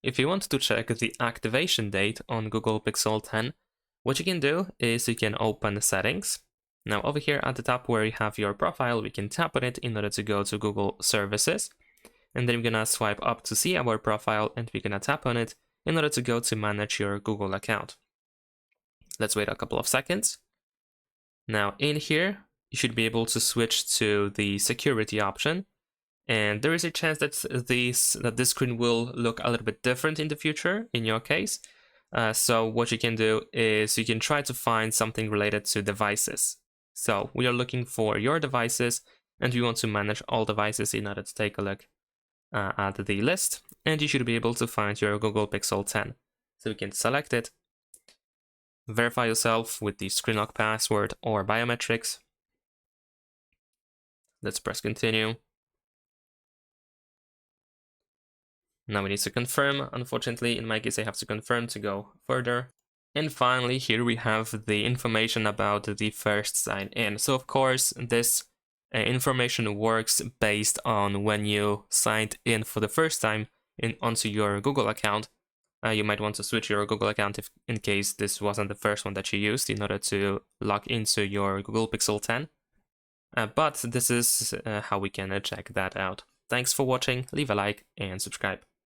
If you want to check the activation date on Google Pixel 10, what you can do is you can open Settings. Now over here at the top where you have your profile, we can tap on it in order to go to Google Services. And then we're gonna swipe up to see our profile, and we're gonna tap on it in order to go to manage your Google account. Let's wait a couple of seconds. Now in here, you should be able to switch to the security option. And there is a chance that this screen will look a little bit different in the future in your case. So what you can do is you can try to find something related to devices. So we are looking for your devices, and we want to manage all devices in order to take a look at the list. And you should be able to find your Google Pixel 10. So we can select it, verify yourself with the screen lock password or biometrics. Let's press continue. Now we need to confirm. Unfortunately, in my case, I have to confirm to go further. And finally, here we have the information about the first sign in. So of course, this information works based on when you signed in for the first time onto your Google account. You might want to switch your Google account if in case this wasn't the first one that you used in order to log into your Google Pixel 10. But this is how we can check that out. Thanks for watching, leave a like and subscribe.